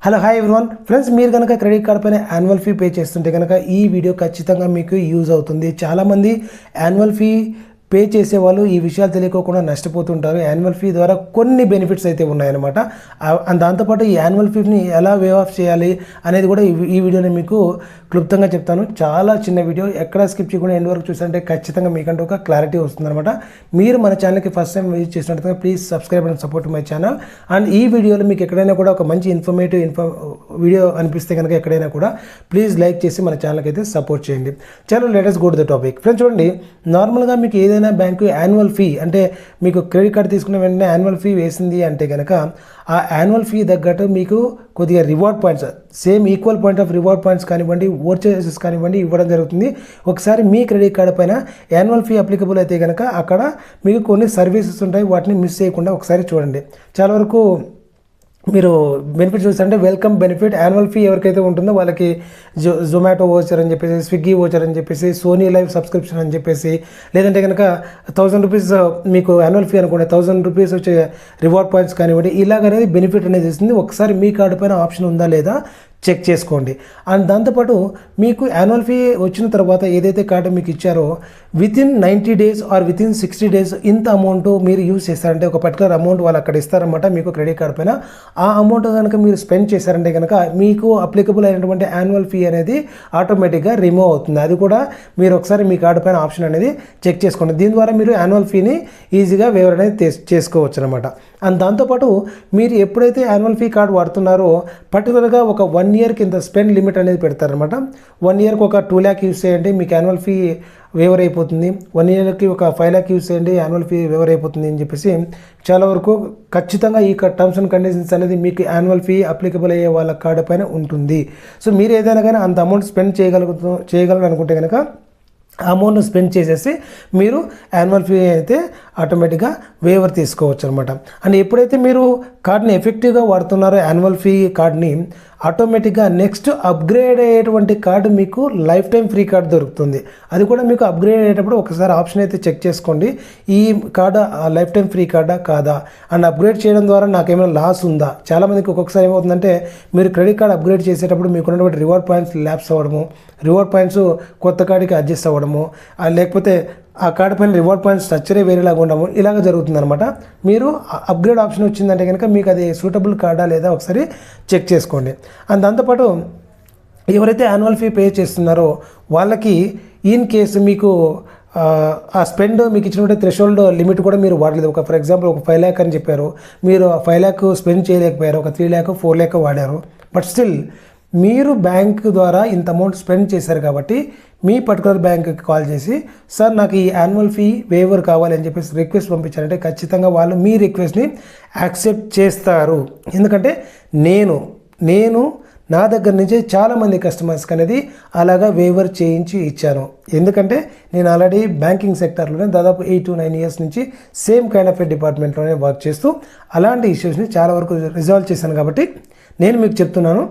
Hello hi everyone friends, మీరు కనుక credit card పైన యాన్యువల్ ఫీ పే చేస్తుంటే కనుక ఈ వీడియో ఖచ్చితంగా మీకు యూజ్ అవుతుంది. చాలామంది యాన్యువల్ ఫీ పే చేసేవాళ్ళు ఈ విషయాలు తెలియకోకుండా నష్టపోతుంటారు. యాన్యువల్ ఫీ ద్వారా కొన్ని బెనిఫిట్స్ అయితే ఉన్నాయన్నమాట. దాంతోపాటు ఈ యాన్యువల్ ఫీని ఎలా వేవ్ ఆఫ్ చేయాలి అనేది కూడా ఈ వీడియోని మీకు క్లుప్తంగా చెప్తాను. చాలా చిన్న వీడియో, ఎక్కడ స్కిప్ చేయకుండా ఎండ్ వరకు చూసారంటే ఖచ్చితంగా మీకంటూ ఒక క్లారిటీ వస్తుందన్నమాట. మీరు మన ఛానల్కి ఫస్ట్ టైం విజిట్ చేసినట్టు please subscribe and support my channel. And ఈ వీడియోలో మీకు ఎక్కడైనా కూడా ఒక మంచి ఇన్ఫర్మేటివ్ వీడియో అనిపిస్తే కనుక ఎక్కడైనా కూడా ప్లీజ్ లైక్ చేసి మన ఛానల్కి అయితే సపోర్ట్ చేయండి. చలో let us go to the topic. Friends చూడండి, నార్మల్గా మీకు ఏదైనా బ్యాంకు యాన్యువల్ ఫీ అంటే మీకు క్రెడిట్ కార్డ్ తీసుకున్న వెంటనే యాన్యువల్ ఫీ వేసింది అంటే కనుక ఆ యాన్యువల్ ఫీ తగ్గట్టు మీకు కొద్దిగా reward points, same equal point of reward points కానివ్వండి, ఓచర్స్ కానివ్వండి ఇవ్వడం జరుగుతుంది. ఒకసారి మీ క్రెడిట్ కార్డ్ పైన యాన్యువల్ ఫీ అప్లికబుల్ అయితే కనుక అక్కడ మీకు కొన్ని సర్వీసెస్ ఉంటాయి, వాటిని మిస్ చేయకుండా ఒకసారి చూడండి. చాలా వరకు మీరు బెనిఫిట్ చూస్తారంటే వెల్కమ్ బెనిఫిట్ యాన్యువల్ ఫీ ఎవరికైతే ఉంటుందో వాళ్ళకి జొమాటో ఓచర్ అని చెప్పేసి, స్విగ్గీ ఓచర్ అని చెప్పేసి, సోనీ లైవ్ సబ్స్క్రిప్షన్ అని చెప్పేసి, లేదంటే కనుక 1000 రూపీస్ మీకు యాన్యువల్ ఫీ అనుకోండి, 1000 రూపీస్ వచ్చే రివార్డ్ పాయింట్స్ కానివ్వండి, ఇలాగనేది బెనిఫిట్ అనేది ఇస్తుంది. ఒకసారి మీ కార్డు పైన ఆప్షన్ ఉందా లేదా చెక్ చేసుకోండి. అండ్ దాంతోపాటు మీకు యాన్యువల్ ఫీ వచ్చిన తర్వాత ఏదైతే కార్డు మీకు ఇచ్చారో within 90 days or within 60 days ఇంత అమౌంట్ మీరు యూజ్ చేస్తారంటే ఒక పర్టికులర్ అమౌంట్ వాళ్ళు అక్కడ ఇస్తారన్నమాట మీకు క్రెడిట్ కార్డ్ పైన. ఆ అమౌంట్ కనుక మీరు స్పెండ్ చేశారంటే కనుక మీకు అప్లికబుల్ అయినటువంటి యాన్యువల్ ఫీ అనేది ఆటోమేటిక్గా రిమూవ్ అవుతుంది. అది కూడా మీరు ఒకసారి మీ కార్డు పైన ఆప్షన్ అనేది చెక్ చేసుకోండి. దీని ద్వారా మీరు యాన్యువల్ ఫీని ఈజీగా వేవర్ అనేది చేసుకోవచ్చు అనమాట. అండ్ దాంతోపాటు మీరు ఎప్పుడైతే యాన్యువల్ ఫీ కార్డు వాడుతున్నారో పర్టికులర్గా ఒక 1 year కింద స్పెండ్ లిమిట్ అనేది పెడతారనమాట. 1 yearకి ఒక 2 lakh యూస్ చేయండి, మీకు యాన్యువల్ ఫీ వేవర్ అయిపోతుంది. 1 yearకి ఒక 5 lakh యూస్ చేయండి, యాన్యువల్ ఫీ వేవర్ అయిపోతుంది అని చెప్పేసి చాలా వరకు ఖచ్చితంగా ఈ టర్మ్స్ అండ్ కండిషన్స్ అనేది మీకు యాన్యువల్ ఫీ అప్లికబుల్ అయ్యే వాళ్ళ కార్డు పైన ఉంటుంది. సో మీరు ఏదైనా కానీ అంత అమౌంట్ స్పెండ్ చేయగలరు అనుకుంటే కనుక అమౌంట్ స్పెండ్ చేసేసి మీరు యాన్యువల్ ఫీ అయితే ఆటోమేటిక్గా వేవర్ తీసుకోవచ్చు అనమాట. అండ్ ఎప్పుడైతే మీరు కార్డ్ని ఎఫెక్టివ్గా వాడుతున్నారో యాన్యువల్ ఫీ కార్డ్ని ఆటోమేటిక్గా నెక్స్ట్ అప్గ్రేడ్ అయ్యేటువంటి కార్డు మీకు లైఫ్ టైం ఫ్రీ కార్డు దొరుకుతుంది. అది కూడా మీకు అప్గ్రేడ్ అయ్యేటప్పుడు ఒకసారి ఆప్షన్ అయితే చెక్ చేసుకోండి, ఈ కార్డు లైఫ్ టైం ఫ్రీ కార్డా కాదా, అండ్ అప్గ్రేడ్ చేయడం ద్వారా నాకేమైనా లాస్ ఉందా. చాలామందికి ఒక్కొక్కసారి ఏమవుతుందంటే మీరు క్రెడిట్ కార్డ్ అప్గ్రేడ్ చేసేటప్పుడు మీకు ఉన్నటువంటి రివార్డ్ పాయింట్స్ ల్యాప్స్ అవ్వడము, రివార్డ్ పాయింట్స్ కొత్త కార్డుకి అడ్జస్ట్ అవ్వడము, లేకపోతే ఆ కార్డు పైన రివార్డ్ పాయింట్ స్ట్రక్చరే వేరేలాగా ఉండము, ఇలాగ జరుగుతుందన్నమాట. మీరు అప్గ్రేడ్ ఆప్షన్ వచ్చిందంటే కనుక మీకు అది సూటబుల్ కార్డా లేదా ఒకసారి చెక్ చేసుకోండి. అండ్ దాంతోపాటు ఎవరైతే యాన్యువల్ ఫీ పే చేస్తున్నారో వాళ్ళకి ఇన్ కేసు మీకు ఆ స్పెండ్ మీకు ఇచ్చినటువంటి థ్రెషోల్డ్ లిమిట్ కూడా మీరు వాడలేదు. ఒక ఫర్ ఎగ్జాంపుల్ ఒక 5 lakh అని చెప్పారు, మీరు 5 lakh స్పెండ్ చేయలేకపోయారు, ఒక 3 lakh 4 lakh వాడారు. బట్ స్టిల్ మీరు బ్యాంక్ ద్వారా ఇంత అమౌంట్ స్పెండ్ చేశారు కాబట్టి మీ పర్టికులర్ బ్యాంక్కి కాల్ చేసి సార్ నాకు ఈ యాన్యువల్ ఫీ వేవర్ కావాలి అని చెప్పేసి రిక్వెస్ట్ పంపించారంటే ఖచ్చితంగా వాళ్ళు మీ రిక్వెస్ట్ని యాక్సెప్ట్ చేస్తారు. ఎందుకంటే నేను నా దగ్గర నుంచి చాలామంది కస్టమర్స్కి అనేది అలాగా వేవర్ చేయించి ఇచ్చాను. ఎందుకంటే నేను ఆల్రెడీ బ్యాంకింగ్ సెక్టర్లోనే దాదాపు 8 to 9 years నుంచి సేమ్ కైండ్ ఆఫ్ డిపార్ట్మెంట్లోనే వర్క్ చేస్తూ అలాంటి ఇష్యూస్ని చాలా వరకు రిజాల్వ్ చేశాను. కాబట్టి నేను మీకు చెప్తున్నాను,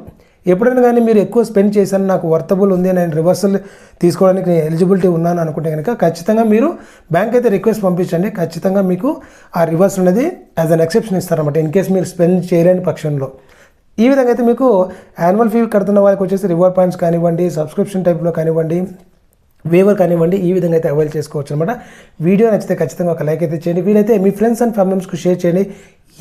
ఎప్పుడైనా కానీ మీరు ఎక్కువ స్పెండ్ చేశాను, నాకు వర్తబుల్ ఉంది, నేను రివర్సల్ తీసుకోవడానికి నేను ఎలిజిబిలిటీ ఉన్నాను అనుకుంటే కనుక ఖచ్చితంగా మీరు బ్యాంక్ అయితే రిక్వెస్ట్ పంపించండి. ఖచ్చితంగా మీకు ఆ రివర్సల్ అనేది యాజ్ అన్ ఎక్సెప్షన్ ఇస్తారన్నమాట ఇన్ కేస్ మీరు స్పెండ్ చేయలేని పక్షంలో. ఈ విధంగా అయితే మీకు యాన్యువల్ ఫీ కడుతున్న వాళ్ళకి వచ్చేసి రివార్డ్ పాయింట్స్ కానివ్వండి, సబ్స్క్రిప్షన్ టైప్లో కానివ్వండి, వేవర్ కానివ్వండి, ఈ విధంగా అయితే అవైల్ చేసుకోవచ్చు అనమాట. వీడియో నచ్చితే ఖచ్చితంగా ఒక లైక్ అయితే చేయండి, వీలైతే మీ ఫ్రెండ్స్ అండ్ ఫ్యామిలీ మెంబర్స్కి షేర్ చేయండి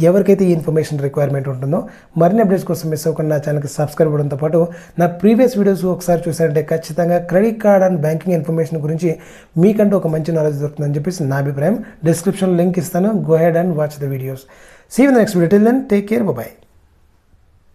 ఎవరికైతే ఈ ఇన్ఫర్మేషన్ రిక్వైర్మెంట్ ఉంటుందో. మరిన్ని అప్డేట్స్ కోసం మిస్ అవ్వకుండా నా ఛానల్కి సబ్స్క్రైబ్ అవ్వడంతో పాటు నా ప్రీవియస్ వీడియోస్ ఒకసారి చూసారంటే ఖచ్చితంగా credit card and banking information గురించి మీకంటూ ఒక మంచి నాలెడ్జ్ దొరుకుతుందని చెప్పేసి నా అభిప్రాయం. డిస్క్రిప్షన్లో లింక్ ఇస్తాను, go ahead and watch the videos. See you in the next video. Till then take care, by.